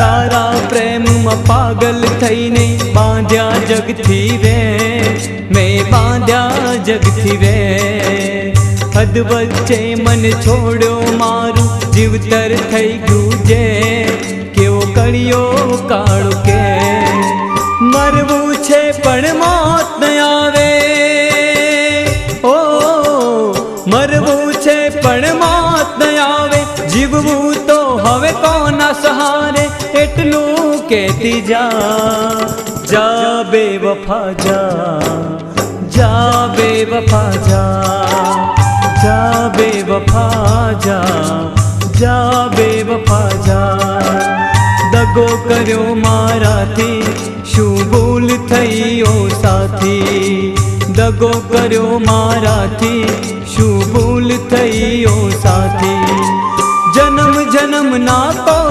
तारा प्रेम में पागल थईने बांध्या जगथी वे, मैं बांध्या जगथी वे। हद वच्चे मन छोड़ो मारू जीवतर थई गूजे, केवो कड़ियो काळो के। मरवू छे पण मौत न आवे, ओ मरवू छे पण मौत न आवे। जीववू तो हवे कोना सहारे, एटलू कहती जा जा बेवफा जा, जा बेवफा जा, जा बेवफा जा, जा बेवफा जा। दगो कर्यो माराथी शू भूल थई ओ साथी, दगो कर्यो माराथी शू भूल थई ओ साथी। जन्म जन्म ना तो